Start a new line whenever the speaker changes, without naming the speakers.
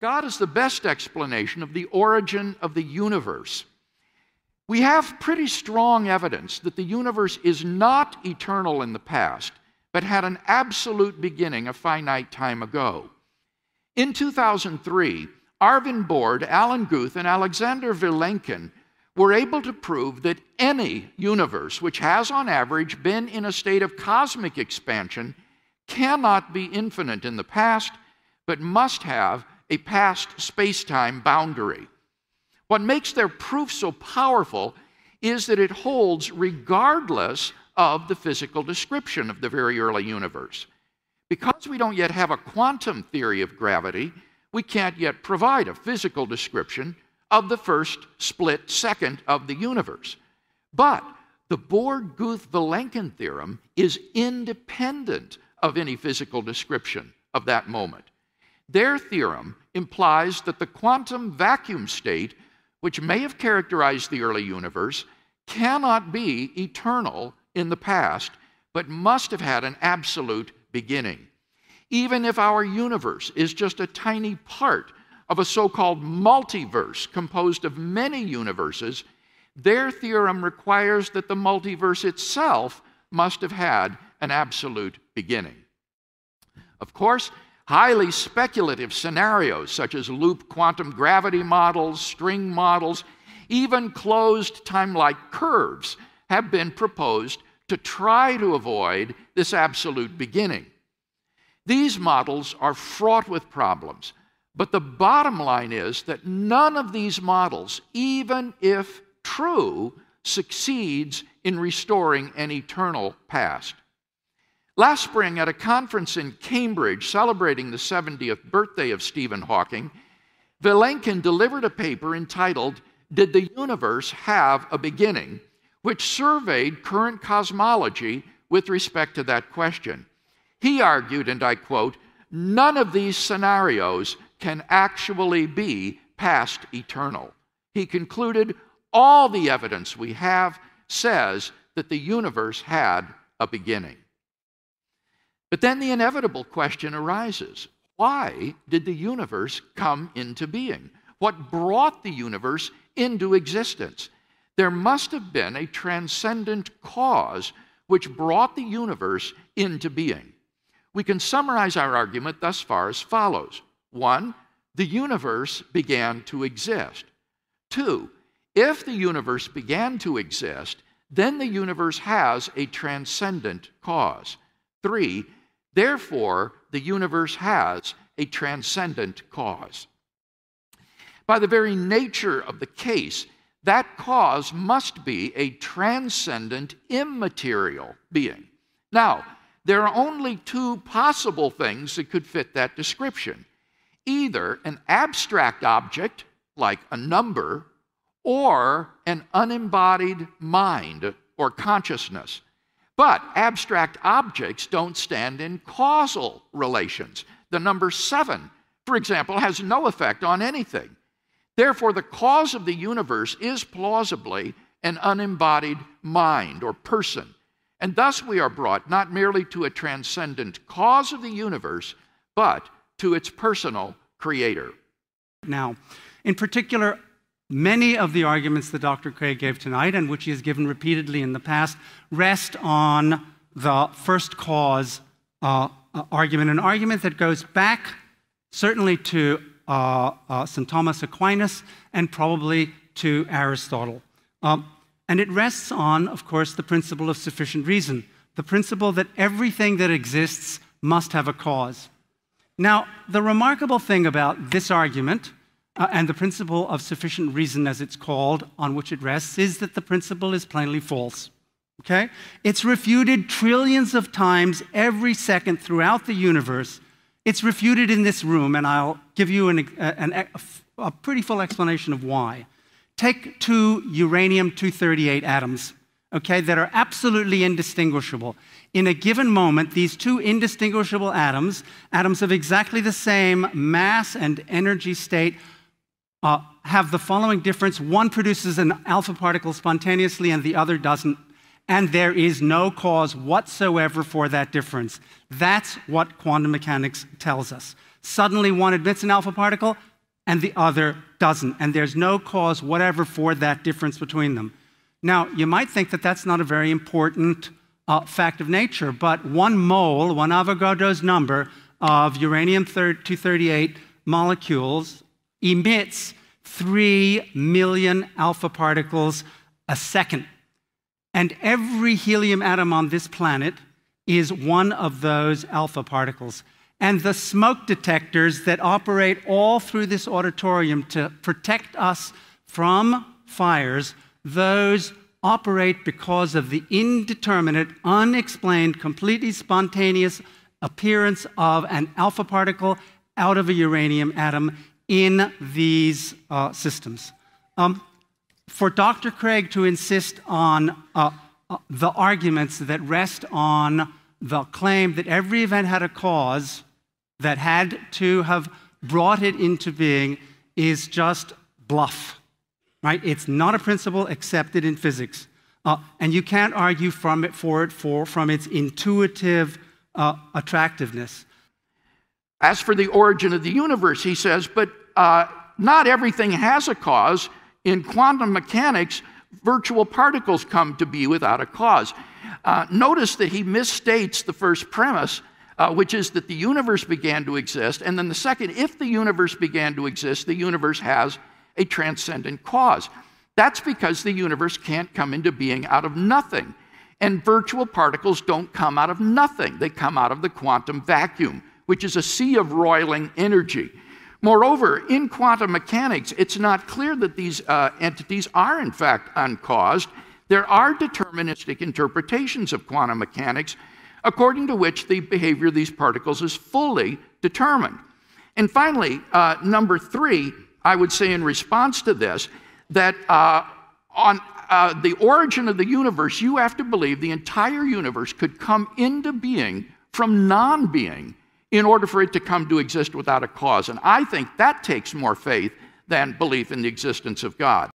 God is the best explanation of the origin of the universe. We have pretty strong evidence that the universe is not eternal in the past, but had an absolute beginning a finite time ago. In 2003, Arvind Borde, Alan Guth, and Alexander Vilenkin were able to prove that any universe which has on average been in a state of cosmic expansion cannot be infinite in the past, but must have a past space-time boundary. What makes their proof so powerful is that it holds regardless of the physical description of the very early universe. Because we don't yet have a quantum theory of gravity, we can't yet provide a physical description of the first split second of the universe. But the Borde-Guth-Vilenkin theorem is independent of any physical description of that moment. Their theorem implies that the quantum vacuum state, which may have characterized the early universe, cannot be eternal in the past, but must have had an absolute beginning. Even if our universe is just a tiny part of a so-called multiverse composed of many universes, their theorem requires that the multiverse itself must have had an absolute beginning. Of course, highly speculative scenarios such as loop quantum gravity models, string models, even closed time-like curves have been proposed to try to avoid this absolute beginning. These models are fraught with problems, but the bottom line is that none of these models, even if true, succeeds in restoring an eternal past. Last spring, at a conference in Cambridge celebrating the 70th birthday of Stephen Hawking, Vilenkin delivered a paper entitled, "Did the Universe Have a Beginning?" which surveyed current cosmology with respect to that question. He argued, and I quote, "None of these scenarios can actually be past eternal." He concluded, "All the evidence we have says that the universe had a beginning." But then the inevitable question arises. Why did the universe come into being? What brought the universe into existence? There must have been a transcendent cause which brought the universe into being. We can summarize our argument thus far as follows. 1, the universe began to exist. 2, if the universe began to exist, then the universe has a transcendent cause. 3, therefore, the universe has a transcendent cause. By the very nature of the case, that cause must be a transcendent, immaterial being. Now, there are only two possible things that could fit that description. Either an abstract object, like a number, or an unembodied mind or consciousness. But abstract objects don't stand in causal relations. The number 7, for example, has no effect on anything. Therefore, the cause of the universe is plausibly an unembodied mind or person. And thus we are brought not merely to a transcendent cause of the universe, but to its personal creator.
Now, in particular, many of the arguments that Dr. Craig gave tonight, and which he has given repeatedly in the past, rest on the first cause argument, an argument that goes back certainly to St. Thomas Aquinas and probably to Aristotle. And it rests on, of course, the principle of sufficient reason, the principle that everything that exists must have a cause. Now, the remarkable thing about this argument and the principle of sufficient reason, as it's called, on which it rests, is that the principle is plainly false. Okay? It's refuted trillions of times every second throughout the universe. It's refuted in this room, and I'll give you a pretty full explanation of why. Take 2 uranium-238 atoms, okay, that are absolutely indistinguishable. In a given moment, these 2 indistinguishable atoms, atoms of exactly the same mass and energy state, have the following difference. One produces an alpha particle spontaneously and the other doesn't, and there is no cause whatsoever for that difference. That's what quantum mechanics tells us. Suddenly one emits an alpha particle, and the other doesn't. And there's no cause whatever for that difference between them. Now, you might think that that's not a very important fact of nature, but 1 mole, 1 Avogadro's number of uranium-238 molecules emits 3 million alpha particles a second. And every helium atom on this planet is one of those alpha particles. And the smoke detectors that operate all through this auditorium to protect us from fires, those operate because of the indeterminate, unexplained, completely spontaneous appearance of an alpha particle out of a uranium atom in these systems. For Dr. Craig to insist on the arguments that rest on the claim that every event had a cause that had to have brought it into being is just bluff, right? It's not a principle accepted in physics. And you can't argue from its intuitive attractiveness.
As for the origin of the universe, he says, but not everything has a cause. In quantum mechanics, virtual particles come to be without a cause. Notice that he misstates the first premise, which is that the universe began to exist, and then the second, if the universe began to exist, the universe has a transcendent cause. That's because the universe can't come into being out of nothing. And virtual particles don't come out of nothing. They come out of the quantum vacuum, which is a sea of roiling energy. Moreover, in quantum mechanics, it's not clear that these entities are in fact uncaused. There are deterministic interpretations of quantum mechanics, according to which the behavior of these particles is fully determined. And finally, number 3, I would say in response to this, that on the origin of the universe, you have to believe the entire universe could come into being from non-being in order for it to come to exist without a cause. And I think that takes more faith than belief in the existence of God.